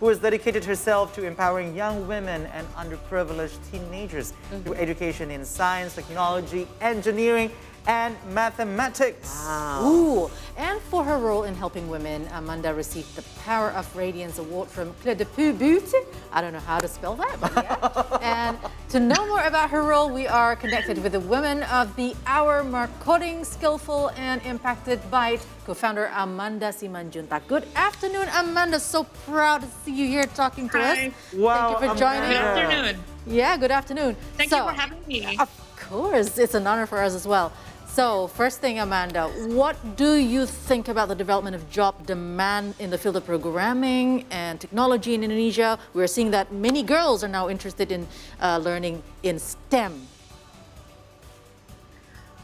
who has dedicated herself to empowering young women and underprivileged teenagers through education in science, technology, engineering, and mathematics. Wow. Ooh. And for her role in helping women, Amanda received the Power of Radiance Award from Clé de But. I don't know how to spell that, but yeah. And to know more about her role, we are connected with the Women of the Hour, Markoding, Skilvul, and Impacted Byte, co-founder Amanda Simandjuntak. Good afternoon, Amanda. So proud to see you here talking to us. Wow, thank you for joining. Good afternoon. Yeah, good afternoon. Thank you for having me. Of course, it's an honor for us as well. So, first thing, Amanda, what do you think about the development of job demand in the field of programming and technology in Indonesia? We're seeing that many girls are now interested in learning in STEM.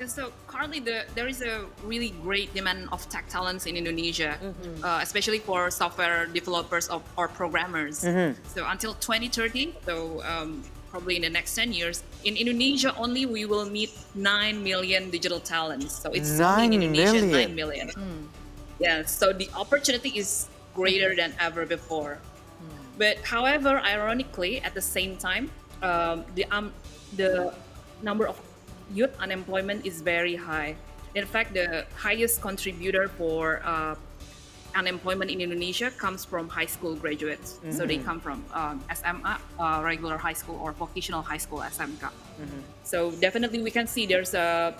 So currently there is a really great demand of tech talents in Indonesia, especially for software developers or programmers. So until 2030, so probably in the next 10 years, in Indonesia only we will meet 9 million digital talents. So it's 9 in Indonesia, million. 9 million. Yeah, so the opportunity is greater than ever before. But however, ironically, at the same time, the number of youth unemployment is very high. In fact, the highest contributor for unemployment in Indonesia comes from high school graduates. So they come from SMA, regular high school, or vocational high school, SMK. So definitely we can see there's a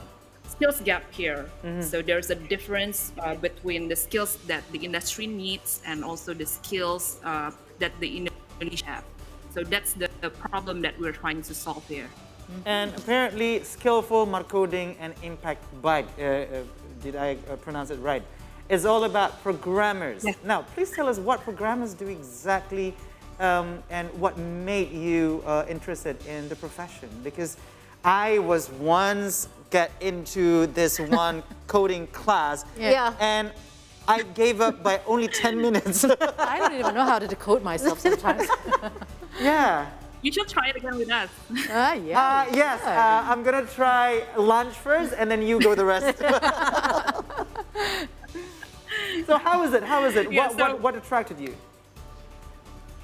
skills gap here. So there's a difference between the skills that the industry needs and also the skills that the Indonesia have. So that's the problem that we're trying to solve here. And apparently, Skilvul, Markoding, and Impact Byte, did I pronounce it right, is all about programmers. Yeah. Now, please tell us what programmers do exactly and what made you interested in the profession. Because I was once get into this one coding class, and I gave up by only 10 minutes. I don't even know how to decode myself sometimes. Yeah. You should try it again with us. Yes, I'm gonna try lunch first, and then you go the rest. So how is it? Yeah, What attracted you?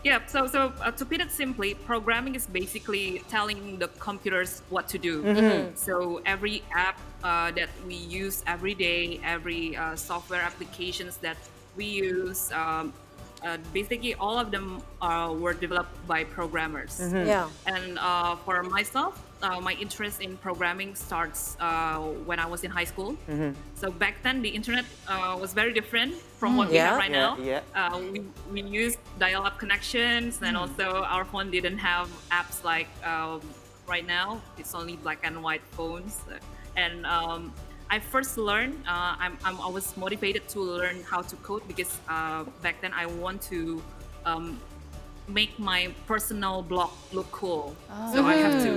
Yeah, so to put it simply, programming is basically telling the computers what to do. So every app that we use every day, every software applications that we use, basically all of them were developed by programmers. Yeah. And for myself, my interest in programming starts when I was in high school. So back then the internet was very different from what we have right now. We used dial-up connections, and also our phone didn't have apps like right now. It's only black and white phones. And I first learned, I was motivated to learn how to code because back then I want to make my personal blog look cool. So I have to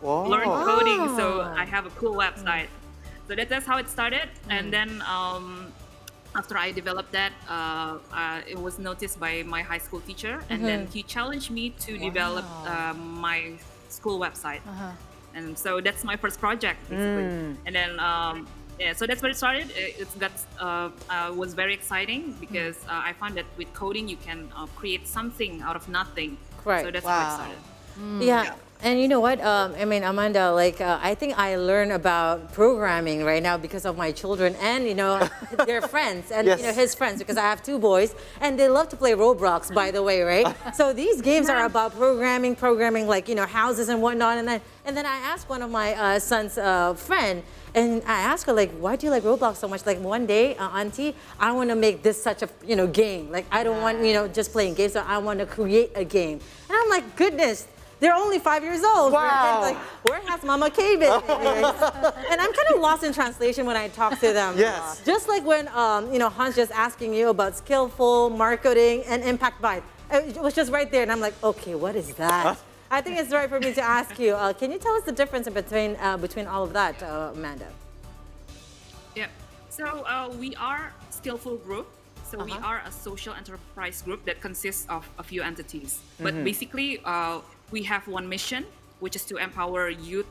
learn coding, so I have a cool website. So that's how it started. And then after I developed that, it was noticed by my high school teacher, and then he challenged me to develop my school website. And so that's my first project, basically. And then, so that's where it started. Was very exciting because I found that with coding, you can create something out of nothing. Right. So that's how it started. Yeah. And you know what? I mean, Amanda, like, I think I learn about programming right now because of my children and, you know, their friends and, you know, his friends, because I have 2 boys and they love to play Roblox, by the way, right? So these games are about programming like, you know, houses and whatnot. And then I asked one of my son's friend, and I asked her, like, why do you like Roblox so much? Like, one day, auntie, I want to make this such a, you know, game. Like, I don't want, you know, just playing games, so I want to create a game. And I'm like, goodness. They're only 5 years old. Wow. Like, where has Mama K been? And I'm kind of lost in translation when I talk to them. Yes. Just like when, you know, Hans just asking you about Skilvul, Markoding, and Impact Byte. It was just right there, and I'm like, okay, what is that? I think it's right for me to ask you. Can you tell us the difference between all of that, Amanda? Yeah. So we are Skilvul Group. So we are a social enterprise group that consists of a few entities. But basically, we have one mission, which is to empower youth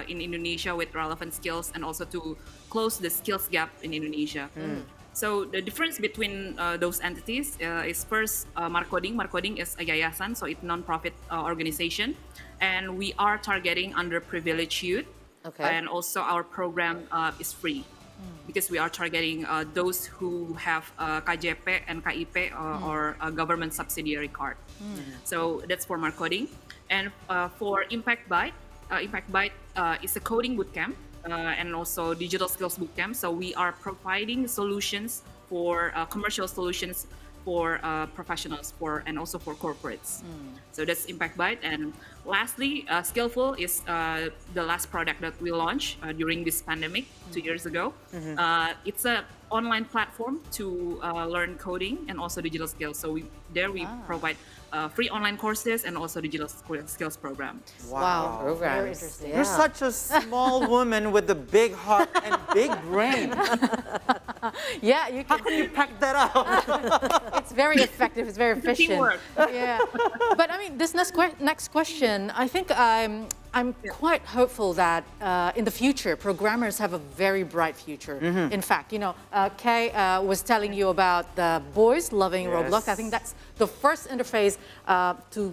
in Indonesia with relevant skills and also to close the skills gap in Indonesia. So the difference between those entities is first Markoding. Markoding is a yayasan, so it's non-profit organization, and we are targeting underprivileged youth. Okay. And also our program is free because we are targeting those who have KJP and KIP or a government subsidiary card. So that's for Markoding. And for Impact Byte is a coding bootcamp and also digital skills bootcamp. So we are providing solutions for commercial solutions for professionals and also for corporates. So that's Impact Byte. And lastly, Skilvul is the last product that we launched during this pandemic 2 years ago. It's an online platform to learn coding and also digital skills. So we provide free online courses and also digital skills program. Wow. Programs. Very interesting. You're such a small woman with a big heart and big brain. Yeah, you How can. can you pack that up? It's very effective. It's very efficient. Teamwork. Yeah, but I mean, this next question, I think I'm quite hopeful that in the future, programmers have a very bright future. In fact, Kay was telling you about the boys loving Roblox. I think that's the first interface to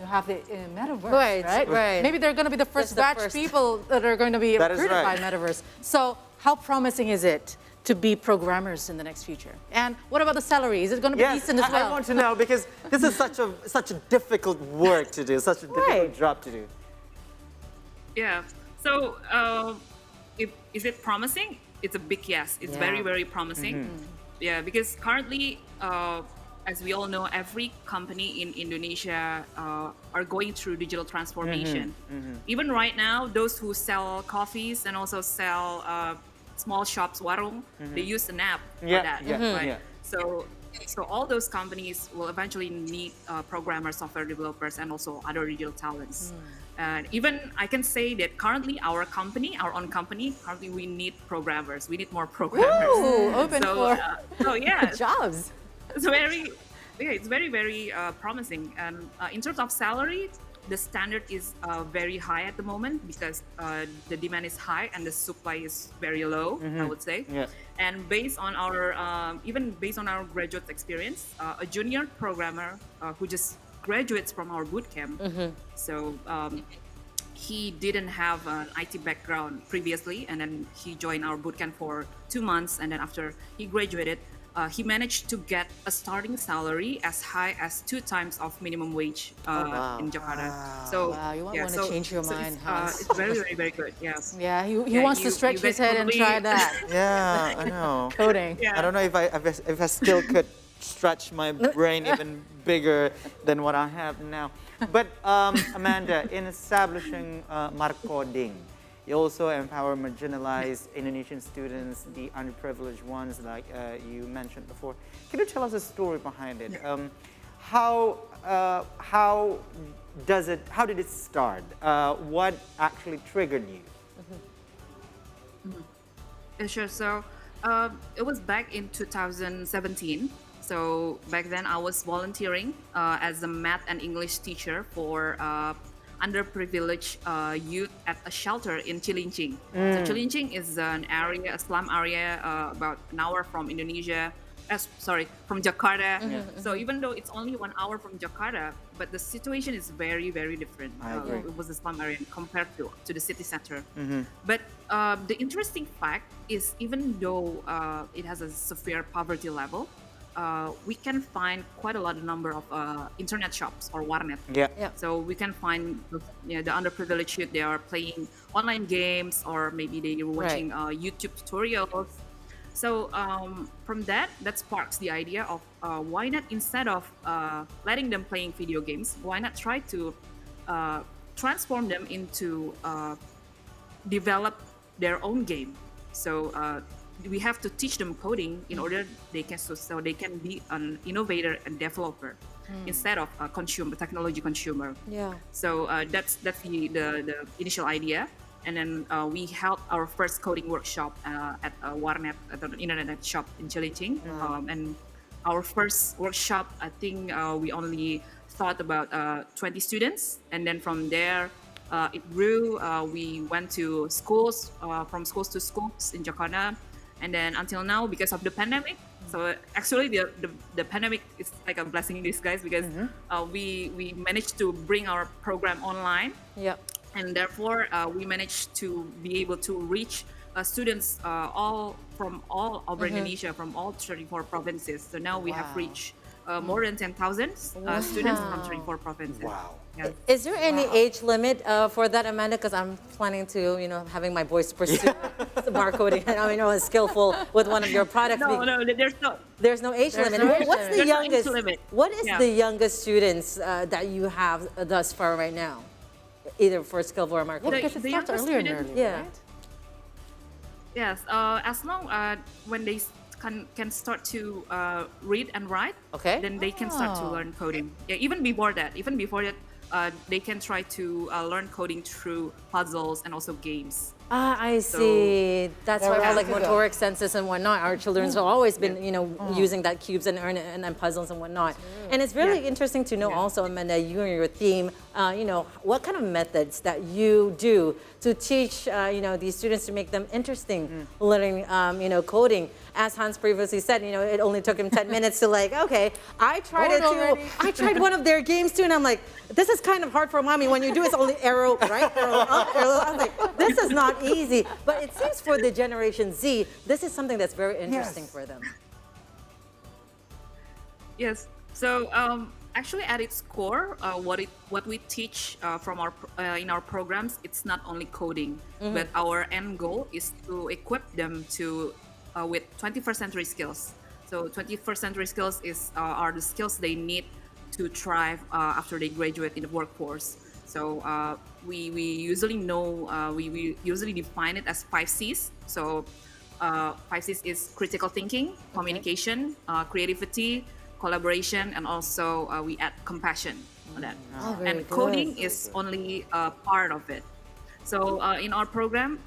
have the metaverse, Right. Maybe they're going to be the first That's batch the first. people that are going to be That is recruited right. by metaverse. So how promising is it to be programmers in the next future? And what about the salary? Is it going to be Yes, decent as well? I want to know because this is such a difficult work to do, such a difficult Right. job to do. Yeah. So, is it promising? It's a big yes. It's very, very promising. Yeah, because currently, as we all know, every company in Indonesia are going through digital transformation. Even right now, those who sell coffees and also sell small shops, warung, they use an app for that. Right? So all those companies will eventually need programmers, software developers, and also other digital talents. And even I can say that currently our own company, currently we need programmers. We need more programmers. Ooh, open for so yeah, jobs. it's very, very promising. And in terms of salary, the standard is very high at the moment because the demand is high and the supply is very low, I would say. Yes. And based on our, even based on our graduate experience, a junior programmer who just graduates from our bootcamp, so he didn't have an IT background previously, and then he joined our bootcamp for 2 months, and then after he graduated, he managed to get a starting salary as high as 2 times of minimum wage in Jakarta. So Wow, you want to change your mind, Hans. it's very, very, very good. Yeah. Yeah, he wants to stretch his head and try that. Yeah, I know. Coding. Yeah. I don't know if I still could stretch my brain even bigger than what I have now. But Amanda, in establishing Markoding, you also empower marginalized Indonesian students, the underprivileged ones, like you mentioned before. Can you tell us a story behind it? How did it start? What actually triggered you? Sure. So it was back in 2017. So back then I was volunteering as a math and English teacher for underprivileged youth at a shelter in Cilincing. So Cilincing is an area, a slum area, about an hour from Indonesia. From Jakarta. So even though it's only 1 hour from Jakarta, but the situation is very, very different. I agree. It was a slum area compared to the city center. But the interesting fact is, even though it has a severe poverty level, we can find quite a lot of number of internet shops or warnet. Yeah. So we can find the underprivileged youth. They are playing online games, or maybe they are watching YouTube tutorials. So from that sparks the idea of why not, instead of letting them playing video games, why not try to transform them into develop their own game. So we have to teach them coding in order they can be an innovator and developer instead of a technology consumer. Yeah. So that's the initial idea. And then we held our first coding workshop at a warnet, at an internet shop in Cilincing. And our first workshop, I think we only thought about 20 students. And then from there, it grew. We went to schools, from schools to schools in Jakarta. And then until now, because of the pandemic, so actually the pandemic is like a blessing in disguise because we managed to bring our program online. Yep. And therefore, we managed to be able to reach students all over Indonesia, from all 34 provinces. So now we have reached more than 10,000 students from 34 provinces. Wow. Yes. Is there any age limit for that, Amanda? Because I'm planning to, having my boys pursue Markoding and Skilvul with one of your products. No, there's no. There's no age limit. What's the youngest? No age limit. What is the youngest students that you have thus far right now, either for Skilvul or Markoding? Because it starts earlier and earlier, Yeah. right? Yes, as long when they can start to read and write, then they can start to learn coding. Yeah, even before that, they can try to learn coding through puzzles and also games. I see. That's why for like motoric senses and whatnot, our children's have always been, using that cubes and puzzles and whatnot. And it's really interesting to know also, Amanda, you and your theme, what kind of methods that you do to teach, these students to make them interesting learning, coding. As Hans previously said, it only took him 10 minutes to I tried it too. I tried one of their games too, and I'm like, this is kind of hard for mommy. When you do, it's only arrow right, arrow up, arrow. I was like, this is not easy. But it seems for the Generation Z, this is something that's very interesting for them. Yes. So actually, at its core, what we teach from in our programs, it's not only coding, but our end goal is to equip them with 21st century skills. So 21st century skills are the skills they need to thrive after they graduate in the workforce. So we usually we usually define it as 5 C's. So 5 C's is critical thinking, communication, creativity, collaboration, and also we add compassion on that. And coding is only a part of it. So in our program,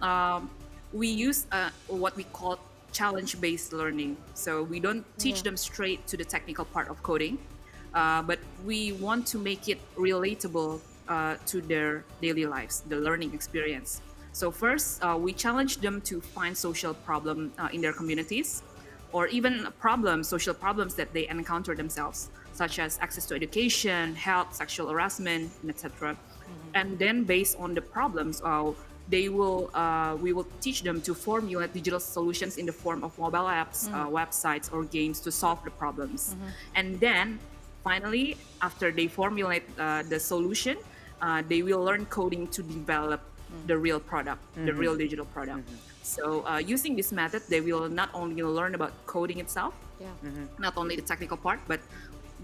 we use what we call challenge-based learning. So we don't teach them straight to the technical part of coding, but we want to make it relatable to their daily lives, the learning experience. So first, we challenge them to find social problem in their communities, or even social problems that they encounter themselves, such as access to education, health, sexual harassment, etc. And then based on the problems, we will teach them to formulate digital solutions in the form of mobile apps, websites, or games to solve the problems. And then finally, after they formulate the solution, they will learn coding to develop the real product, the real digital product. So using this method, they will not only learn about coding itself, not only the technical part, but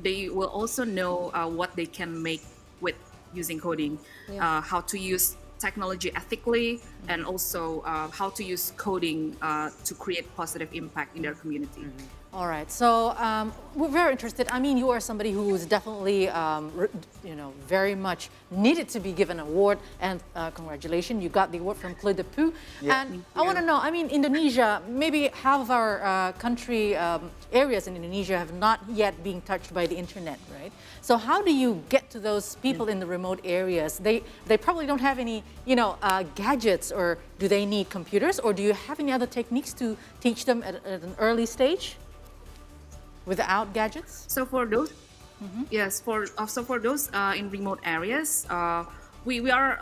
they will also know what they can make with using coding, how to use technology ethically, and also how to use coding to create positive impact in their community. All right, so we're very interested. I mean, you are somebody who's definitely, very much needed to be given an award, and congratulations, you got the award from Clé de Peau. And I want to know, I mean, Indonesia, maybe half of our country areas in Indonesia have not yet been touched by the internet, right? So how do you get to those people in the remote areas? They probably don't have any, gadgets, or do they need computers, or do you have any other techniques to teach them at an early stage without gadgets? So for those, yes, for those in remote areas, we were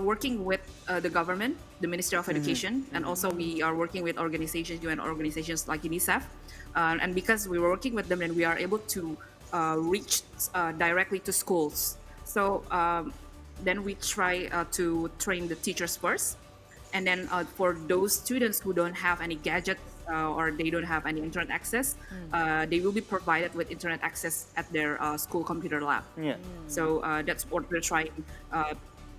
working with the government, the Ministry of Education, and also we are working with organizations, UN organizations like UNICEF, and because we were working with them, and we are able to reach directly to schools. So then we try to train the teachers first, and then for those students who don't have any gadget or they don't have any internet access, they will be provided with internet access at their school computer lab. So that's what we're trying.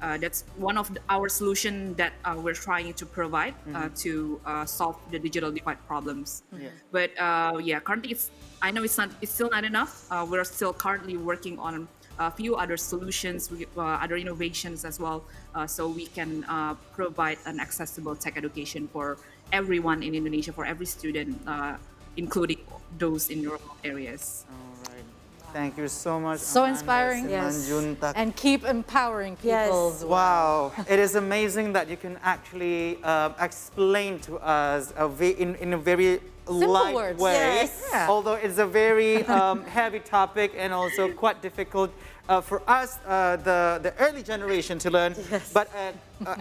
That's one of our solution that we're trying to provide to solve the digital divide problems. But currently I know it's still not enough. We're still currently working on a few other solutions, other innovations as well, so we can provide an accessible tech education for everyone in Indonesia, for every student, including those in remote areas. All right. Thank you so much. So Amanda, inspiring. Simandjuntak. And keep empowering people Yes. as well. Wow, it is amazing that you can actually explain to us in a very light words. way. Yes. Yeah. Although it's a very heavy topic and also quite difficult for us, the early generation, to learn. Yes. But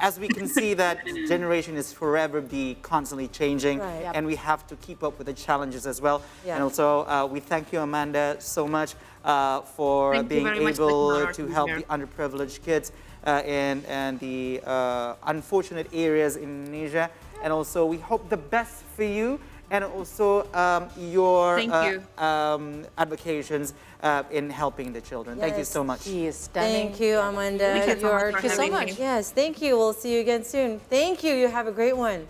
as we can see, that generation is forever be constantly changing, Right. Yep. and we have to keep up with the challenges as well. Yeah. And also, we thank you, Amanda, so much for Thank you being very much. It's an able honor to to be help here. the underprivileged kids and the unfortunate areas in Indonesia. And also, we hope the best for you and also your Thank you. advocations in helping the children. Thank you Yes. so much. He is stunning. Thank you, Amanda. Thank you so much for You're- Thank you so having much. me. Yes, thank you. We'll see you again soon. Thank you. You have a great one.